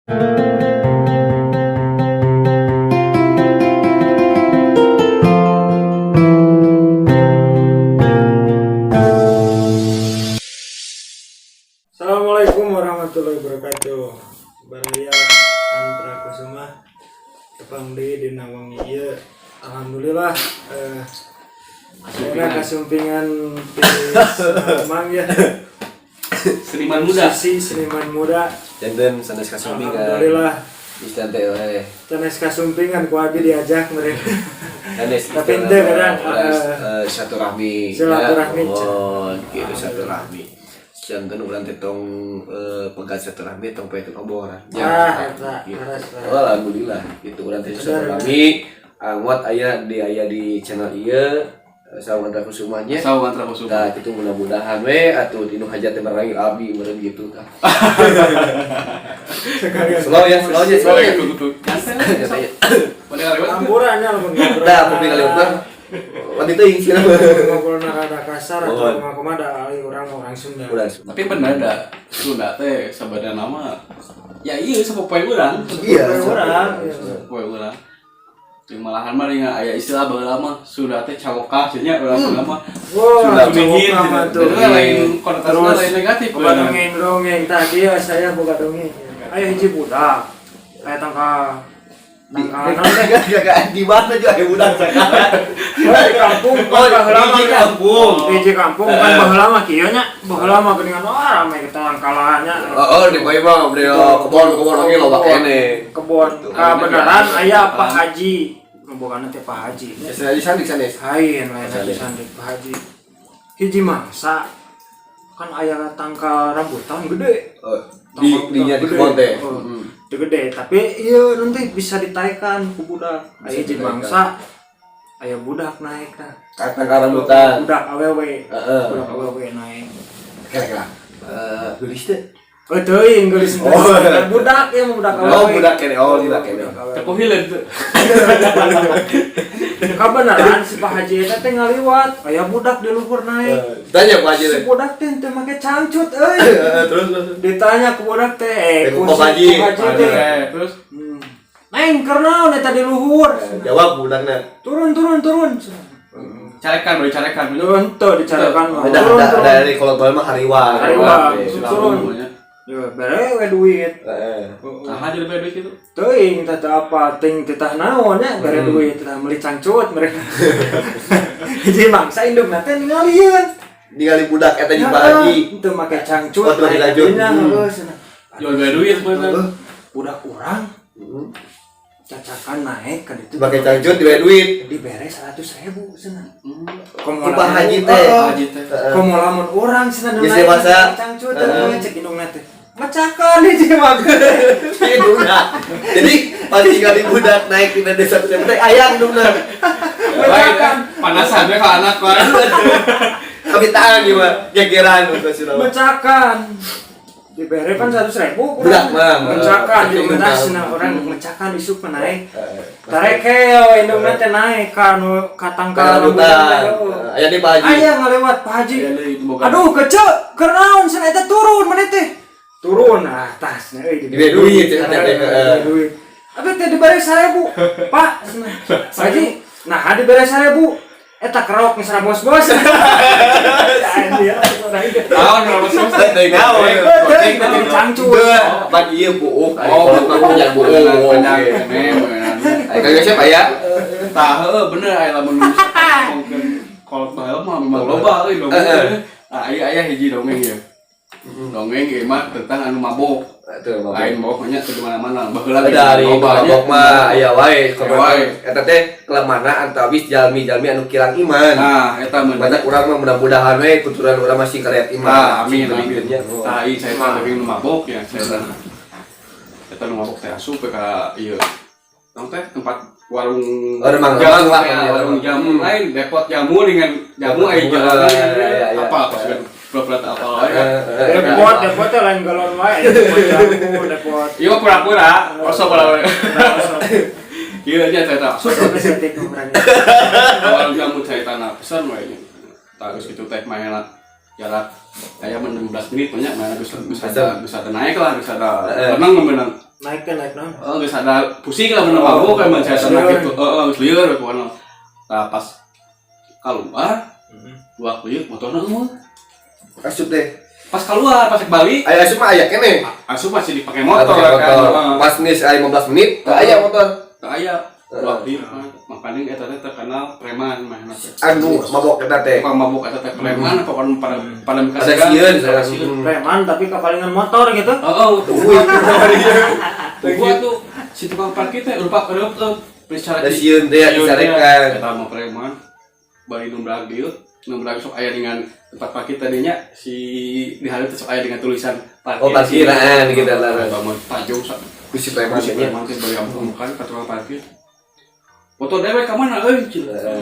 Assalamualaikum warahmatullahi wabarakatuh. Baraya Antra Kusuma tepang di Nawang ieu. Alhamdulillah saya kasumpingan mang ya. Seniman muda. Seniman muda. Janten sanes kasumpingan. Alhamdulillah. Istan teh we. Sanes kasumpingan ku abi diajak mereka. Sanes Tapi ente kadang silaturahmi. Silaturahmi. Oh, gitu silaturahmi. Janten urang teh tong pegat silaturahmi tong paekeun obor. Eta. Alhamdulillah gitu urang teh silaturahmi. Angot aya di channel ieu Sawantra Kusumanya. Sawantra Kusuma. Tah kitu mudah-mudahan we atuh dinu hajat teh marangil abdi meureun gitu tah. Slow ya. Tuh. Katanya. Pada lewat. Tamburannya lamun ngobrol. Dah, tapi kali mah wanti teuing sih nama. Ngobrolna rada kasar Oh. atau kumaha da ali orang Sunda. Udah. Tapi bener dah. Sunda teh sabada nama. Ya iya sepopoe urang. Iya, Urang. Sepopoe urang. Jeung malahan mah ringan aya istilah baheula mah Sunda teh cawokah cenah urang Sunda mah. Wah, Sumingin mah tuh. lain konotasinya lain negatif. Boga dongeng tadi ya saya boga dongeng. Aya hiji budak. Aya tangka Di mana juga ada budak sekarang. di kampung kan baheula mah di kampung. Hiji kampung kan baheula mah kieu nya. Baheula mah geuningan rame kita kalahnya. Oh, di poe mah beliau kebon lagi loba kene. Kebon. Beneran aya Pak Haji. Boga teh Pak Haji. Saya di sandik sanes. Hain lain Haji Sandik Pak Haji. Hiji mangsa kan aya tangka rambutan gede. Di kebon teh. Itu gede, tapi iya nanti bisa ditaikkan ku budak. Aya hiji mangsa, aya budak naik kan. Kata rambutan. Budak awewe. Heeh. Budak awewe naik. Kira-kira. Gelis teh. Oh teuing geulis budak ya budak awewe. Oh, budak kene. Oh, budak kene. Tepung hileud teh. Kabenaran si Pak Haji eta teh ngaliwat, aya budak di luhur naik. Tanya Pak Haji Si teh. budak teh teu make cangcut euy. Terus. Ditanya ke budak teh, Ku ku Pak Haji. teh. Terus Neng, karena eta di luhur. Jawab budakna. Turun. carekan. Turun tuh dicarakan mah. Ada dari kolot bal mah hariwang. Hariwang. Turun. Ya, bere we duit. Nah, aja lebih duit itu. Teuing teh apa ting teh naon nya bere duit teh meuli cangcut mereka. Jadi mangsa indukna teh ningalieun. Ningali budak eta di Pak Haji. Teu make cangcut. Oh, teu dilanjut. Jual beli duit bener. Budak urang cacakan naik ka ditu. Pakai cangcut di duit. Dibere 100.000 cenah. Di Pak Haji teh. Komo lamun urang cenah Geus dewasa. cangcut teh cek indungna teh. Mecakan hiji mah. Indungna. Jadi pas ningali budak naik di desa teh ayang indungna. Mecakan. Panasan we ka anak wae. Kabitaan ieu mah gegeran untuk Surawa. Mecakan. Dibere kan 100.000 Budak mah. mecakan di mana cenah urang mecakan isuk naik. Tarekeo indungna teh naik ka anu katangka Rambutan. Aya di Pak Haji. Aya ngalewat Pak Haji. Aduh kecek, kenaon cenah eta turun maneh teh. Turun tasnya euy Di duit duit. Abi teh dibere 1.000. Pak, Pak Haji, nah dibere 1.000. Eta kerok geus bos-bos. Anjir. Naon bos-bos teh Naon. Teuing teh jadi cangcut. Pan ieu buuk. Oh, punya buuk. Kagak siapa ya? Tah heueuh bener aya lamun ngomongkeun kolot baheula mah memang loba euy dongeng. Aya hiji dongeng ya. Dongeng ieu mah tentang anu mabok. Lain maboknya teh di mana-mana. Baheula Dari mabok mah aya wae. Wae. Eta teh kelemahan antawis jalmi-jalmi anu kirang iman. Nah, eta mah Banyak urang mah mudah-mudahan we kuturan urang masih kareat iman. Amin. Tah ieu saya teh lagi nu mabok ya, saya teh. Eta nu mabok teh asup ka ieu. Naon teh tempat warung Remang-remang lah. warung jamu lain depot jamu dengan jamu aya jalan apa sih pura-pura apa Depot teh lain galon wae. Depot. iya pura-pura kosong pura iya nya cerita Sudah setik nomornya. warung jamu cerita na pesan wae geus kitu teh maena jarak aya 16 menit banyak mana bisa naik lah bisa ada tenang memang naik naon. Geus ada pusing lah mun mabuk kan macam gitu. Geus lieur pokona. Tah pas keluar dua kuyuk motorna eueuh. Asup deh. Pas keluar pas balik Aya asup mah aya keneh. asup masih dipakai motor kan. Pas nis aya 15 menit, teu aya motor. Teu aya. Dua kuyuk makanya eta teh terkenal preman mah. Anu mabok eta teh. Tukang mabuk eta teh preman pokona pada Ada sieun, Preman tapi kepalingan motor gitu. Gua tuh si tukang parkir teh rupa bicara ada sieun teh disarekan. Eta mah preman. Bari numbrag dieu, numbrag sok aya dengan tempat parkir tadinya si di hari teh sok aya dengan tulisan parkir. Oh, parkiran gitu lah. Eta mah tajung sak. Kusi preman nya. Preman teh bari amukan ka tukang parkir. Foto dewe ka mana euy?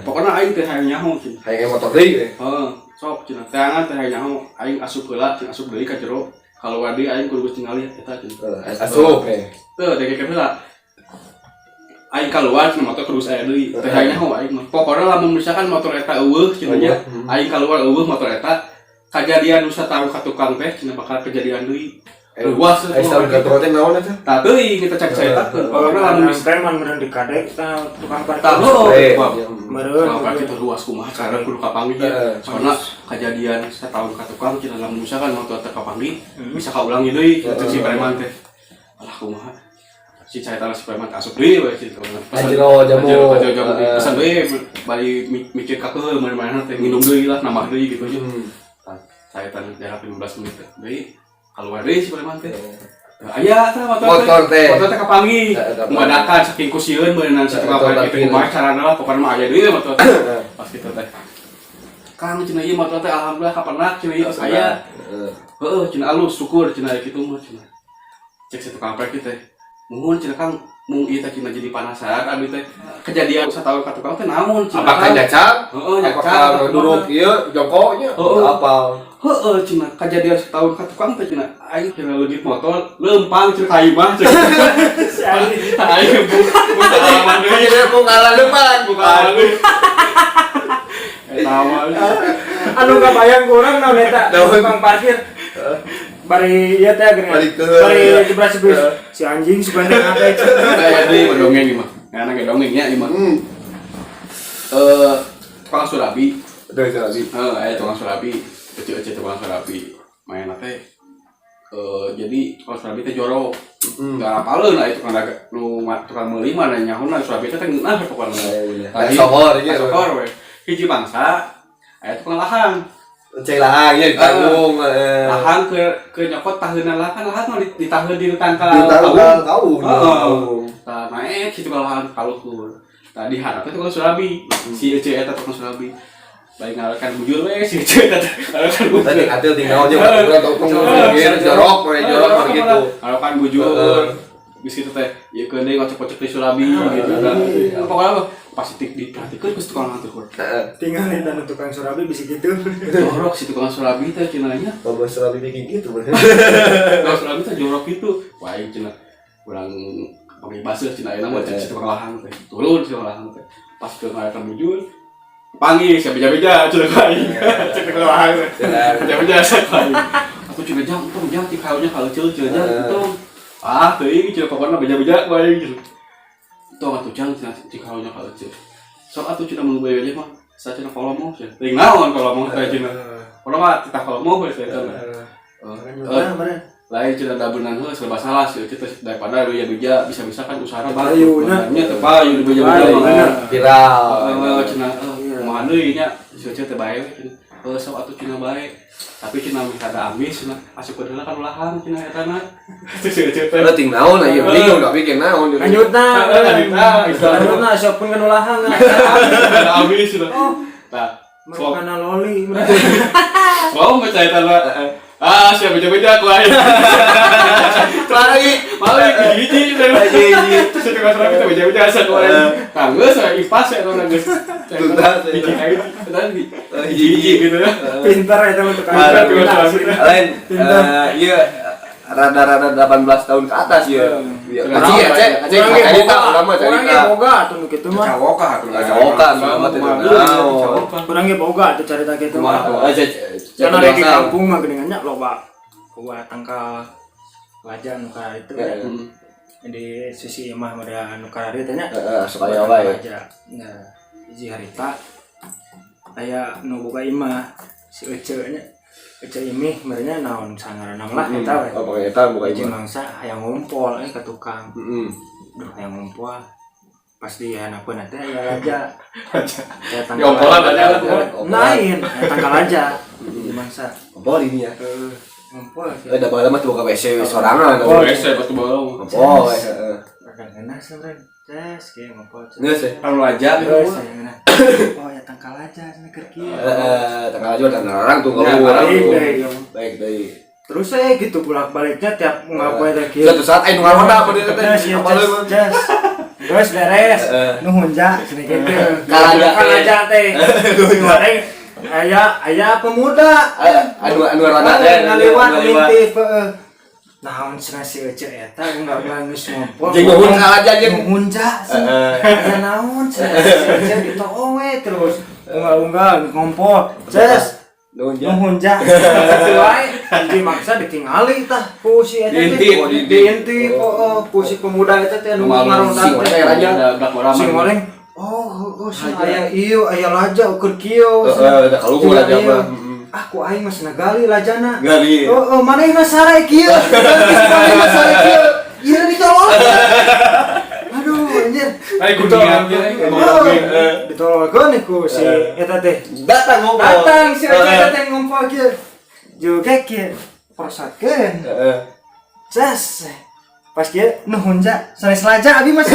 Pokona aing teh hayang nyaho cin. Hayang motor deui. Heeh, sok cina. Teangan teh hayang nyaho aing asup heula, cin asup deui ka jero. Kalau wadi aing kudu geus tingali eta cin. Asup. Teu dege heula. Aing keluar cina motor kudu saya deui. Teh hayang nyaho aing mah. Pokona lamun misalkan motor eta eueuh cina nya. Aing keluar eueuh motor eta kejadian nu sataru ka tukang teh cina bakal kejadian deui. Luas Aya tahun kantor teh naon eta? Tah teuing kita cek ceritakeun. Pokona lamun preman meureun di kadek tukang parkir. tahu Meureun. Kalau parkir teh luas kumaha cara kudu kapanggih ya. Soalna kejadian satahun ka tukang cina lamun misalkan motor teh kapanggih bisa kaulangi deui kitu si preman teh. Alah kumaha. Si caita si preman asup deui we kitu. Ajero jamu. Pesan deui bari mikir ka keul mana-mana teh nginum deui lah nambah deui gitu aja. Caita jarak 15 menit deui keluar deui si preman teh. Aya tah motor teh kapanggih. Mengadakan saking kusieun beunang si tukang parkir kumaha carana lah pokona mah aya deui motor teh. Pas kitu teh. Kang cenah ieu motor teh alhamdulillah kapanak cenah ieu aya. Heeh cenah alus syukur cenah kitu mah cenah. Cek si tukang parkir teh. Muhun cenah Kang mung ieu teh cenah jadi penasaran abdi teh kejadian satahun ka tukang teh naon cenah. Apakah nyacat? Heeh nyacat. Apakah duduk ieu jongkoknya? Apal. Heeh cenah kejadian setahun ka tukang teh cenah aing cenah leungit motor leumpang cenah ka imah cenah. Aing buka alaman deui Jadi punggalan depan. buka alaman deui. Eta mah Anu kabayang kurang naon eta tukang parkir. Bari ieu teh geuning. Bari jebras-jebras si anjing sebenarnya apa itu. aya deui dongeng ieu mah. Ngana ge dongengnya ieu mah. Tukang surabi. Ada lagi. Aya tukang surabi. Kecil-kecil tukang surabi. Main teh jadi tukang surabi teh jorok. Enggak apaleun aya tukang dagang nu tukang meuli mah nyahuna surabi teh ngeunah pokona. Tadi sohor ieu. Sohor we. Hiji bangsa aya tukang lahang. Cek lahang ya ditanggung. Lahang ke nyokot taheunna lahang mah ditaheun di tangkal. Tahu. Tah naik si tukang lahang kaluhur. Tah diharap tukang surabi. Si ece eta tukang surabi. Baik ngalakan bujur we si ece eta ngalakan bujur. Tadi atil tinggal aja untuk jorok gitu. Ngalakan bujur. Geus kitu teh ieu keun deui ngocok-ngocok di surabi gitu kan. Pokona pasti diperhatikeun geus tukang lahang. Tinggal dan tukang surabi bisa gitu. Jorok si tukang surabi teh cenah nya. Bawa selalu bikin gitu. Tukang surabi teh jorok gitu. Wah ieu cenah urang pakai basuh cenah ayeuna mah si tukang lahang teh. Turun si tukang lahang teh. Pas ke ngalakan bujur panggil si beja-beja cenah aing. Cek tukang lahang teh. Beja-beja sak aing. Aku cenah jang ti kaunya kaleuceul cenah gitu. Ah teuing cenah pokona beja-beja ku aing gitu. Tong atuh jang cenah ti kaunya kaleuceul. Sok atuh cenah mun beja mah sacenah kolomo cenah. Teuing naon kolomo teh cenah. Kolomo mah titah kolomo we cenah. Lain cenah dabenan heula serba salah sih kita daripada beja-beja bisa-bisa kan usaha baru. Nya teu payu di beja-beja mah. Viral. Cenah kumaha deui nya seueur teh bae cenah. Sok atuh cenah bae. Tapi cenah mah kada amis cenah asup heula kan lahang cenah eta na. Seueur teh. Ting naon aya bingung da bikin naon. Lanjutna siapun kan ulahang. Kada amis cenah. Tah, Mereka loli. mau baca eta na. Siapa beja-beja ku aing. Balik hiji terus itu kan kita beja-beja asa ku aing. Geus ipas eta na geus. Tuntas hiji aing dan hiji gitu ya. Pintar eta untuk lain ieu rada-rada 18 tahun ke atas ya. Aceh cerita ulama cerita. Orangnya boga atuh nu kitu mah. Cawoka Ulama teh naon. Orangnya boga atuh cerita kitu mah. Karena di kampung mah geuningannya loba. Boga tangkal wajan ka itu. di sisi imah mada anu karari tanya supaya wae aja nah hiji harita aya nu boga imah si Ece nya Ece imih merenya naon sangaranna lah eta we oh pakai eta buka hiji imah mangsa hayang ngumpul ka tukang heeh duh hayang ngumpul pas di hanapeun teh aya raja Ngompolan aja lain tanggal aja hiji mangsa oh ini ya ngumpul ada bae mah tuh buka WC sorangan oh WC batu balong oh heeh kadang enak sebenarnya tes kayak ngumpul geus ya kalau aja terus oh ya tangkal aja cenah keur kieu tanggal aja dan orang tuh Ya, ngomong baik baik terus saya gitu bolak-baliknya tiap ngapain teh kieu suatu saat aing ngaronda apa dia teh apa lu mah Guys beres nuhun ja cenah kitu Kalaja teh goreng aya pemuda anu rada teh ngaliwat ngintip naon cenah si Ece eta enggak geus ngompol jeung nuhun kalaja jeung nuhun ja aya naon cenah si Ece ditoong we terus unggal ngompol ces nuhun ja kitu wae dimaksa ditingali tah ku si eta teh diintip ku si pemuda eta teh anu ngaronda teh raja sing goreng oh si aya ieu aya laja ukur kieu da kaluhur aja mah aku aing mah senagali lajana gali manehna sare kieu manehna sare kieu ieu ditolong aduh anjir ai kuningan ditolongkeun ku si eta teh datang si eta teh ngumpul kieu juga kieu prosakeun ces pas kieu nuhun ja sanes laja abi mah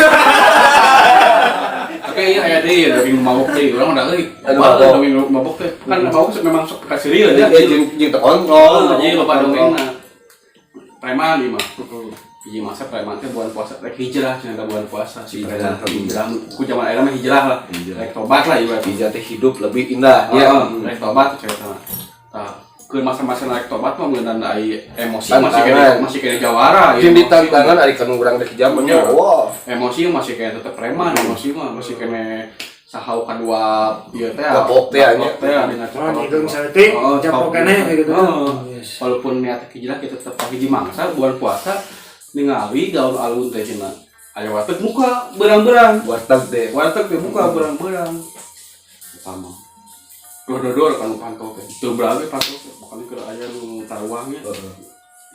oke iya aya deui daging mabok deui urang udah euy daging mabok teh kan mabok memang sok kasirieu nya jeung terkontrol jadi loba dongengna preman ieu mah hiji masa preman teh bulan puasa rek hijrah cenah bulan puasa si hijrah ku zaman ayeuna mah hijrah lah rek tobat lah ibarat hijrah teh hidup lebih indah ya rek tobat cerita tah keur masa-masa rek tobat mah ngeundan ai emosi masih kena jawara jeung ditantangan ari kana urang rek jamannya wah emosi masih kena tetep preman emosi mah masih kena sahau kadua ieu teh gapok teh nya dengan hidung saeutik japok keneh gitu walaupun niat hijrah kita tetep hiji mangsa bulan puasa ningali gaul alun teh cenah aya warteg muka berang-berang warteg teh buka berang-berang sama dor kan pantau teh teu berage pantau teh bukan keur aya nu taruahnya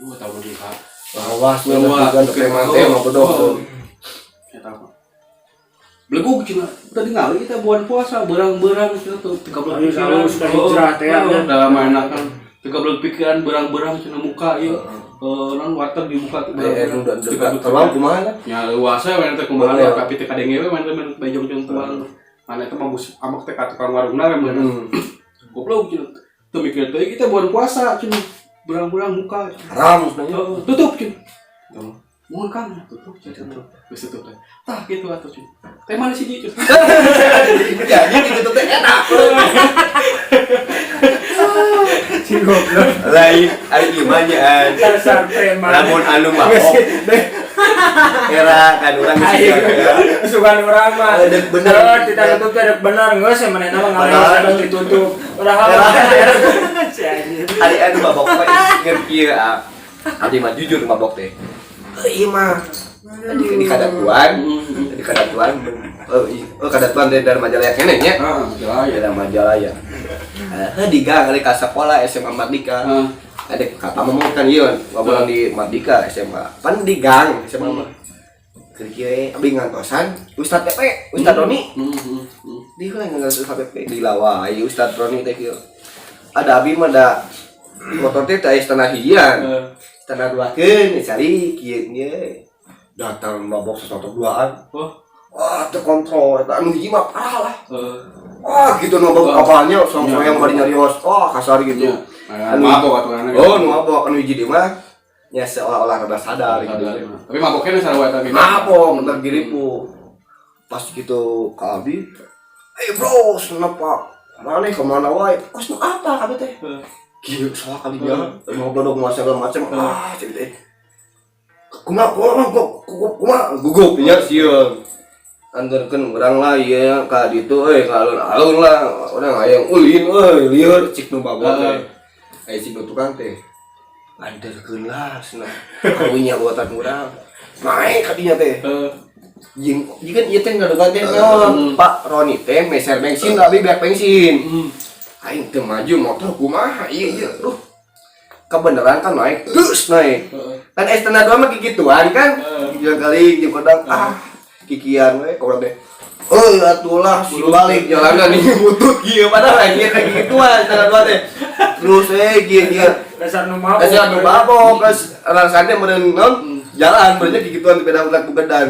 lu tahu lagi ka awas bukan preman teh mah bodoh eta mah belegug cenah tadi ngali kita bulan puasa berang-berang cenah tuh 13 pikiran sudah hijrah teh dalam enakan 13 pikiran berang-berang cenah muka ieu non warteg dibuka tolong kumaha nya luasa we teh kumaha tapi teh kadenge we main bajong tuang mana itu mabus amak teh ka tukang warungna we mun goblok cenah teu mikir teh kita bulan puasa cenah berang-berang muka haram sebenarnya tutup cenah mohon kan tutup cenah geus tutup teh tah kitu atuh cenah teh mana sih dieu jadi gitu teh enak si goblok lain ari imahnya dasar preman lamun anu mabok era kan urang geus sugan urang mah bener tidak tutup tidak benar geus manehna mah ngalahin ditutup urang si anjir ari anu mabok mah inget kieu abdi mah jujur mabok teh ieu mah di kadatuan kadatuan dari Majalaya keneh nya Majalaya di gang ada ka sekolah SMA Mardika ada kata ngomong kan ieu ngobrol di Mardika SMA pan di gang SMA mah keur kieu abdi ngantosan Ustaz Pepe Ustaz Roni di heula ngantos Ustaz Pepe di lawa ieu Ustaz Roni teh kieu ada abdi mah da motor teh teh setengah hijian setengah duakeun cari kieu nya datang mabok sesuatu duaan wah terkontrol anu hiji mah parah lah wah gitu mabok apalnya sama yang bari nyarios kasar gitu anu mabok aturanna mabok anu hiji di mah nya seolah-olah rada sadar gitu tapi maboknya sarua eta ge mabok tergiripu pas gitu ka abdi bro kenapa mana kemana wae kos apa kabeh teh kieu salah kali dia mau dodok segala macam cerita kumaha gugup nya sieun antarkeun urang lah ieu ka ditu ka alun-alun lah urang aya ulin lieur cik nu babot teh aya cik nu tukang teh antarkeun lah cenah kawinya buatan urang naik kadinya teh. Jika ieu teh ngadegan teh naon Pak Roni teh meser bensin abi biar bensin. Aing teu maju motor kumaha ieu aduh. Kebeneran kan naik, terus naik. Kan estena dua mah kikituan kan. Jeung kali jeung kodang kikian we ka urang teh. Atulah si balik jalanan ini butut kieu padahal lagi kayak gituan estena dua teh. Terus kieu Dasar nu mabok. Dasar nu mabok, terus rasanya meureun naon jalan benernya kikituan di beda ulah bugedan.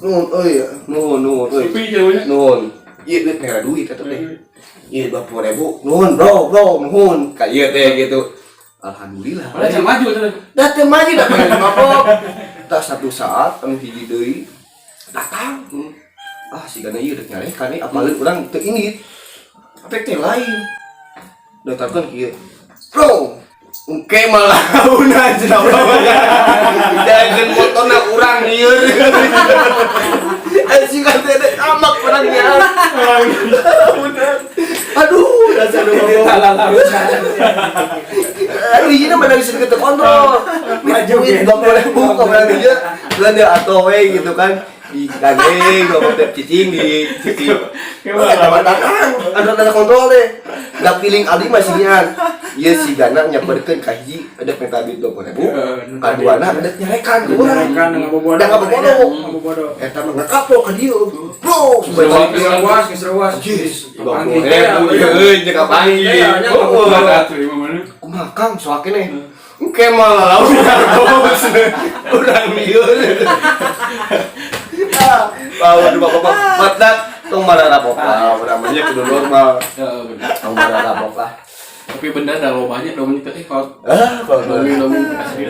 Nuhun euy. Nuhun. Ieu duit merah duit eta teh. Ieu 20.000. Nuhun bro, nuhun. Ka ieu teh gitu. Alhamdulillah. Padahal jangan maju tuh. Da teu maju da pengen mabok. Tah satu saat anu hiji deui datang. Sigana ieu rek ngarekan nih apalagi urang teu inget. Apek teh lain. Datangkeun kieu. Bro, engke malah unan cenah urang. Daeun motorna urang lieur. Anjing kan teh amak orangnya. Aduh, dasar lu ngomong. Aduh, ieu mah bisa kita kontrol. Maju gitu 20.000 ka berarti dia. Belanda atau we gitu kan. Di kandeng, ngomong teh cicing di cicing. Ada kontrol deh. Da feeling abdi mah sian. Ieu sigana nyaperkeun ka hiji ada minta duit 20.000. Kaduana ada nyarekan ku urang. Ngabobodo. Eta mah ngakapok ka dieu. Bro, Geus reuas. Euy, jeung panggil. Kumaha Kang soal keneh. Engke mah lawan bos. Urang lieur. Waduh bapak matak tong mararapok lah, urang mah kudu normal. Tong mararapok lah. Tapi bener dah lo banyak dong itu kalau kalau asli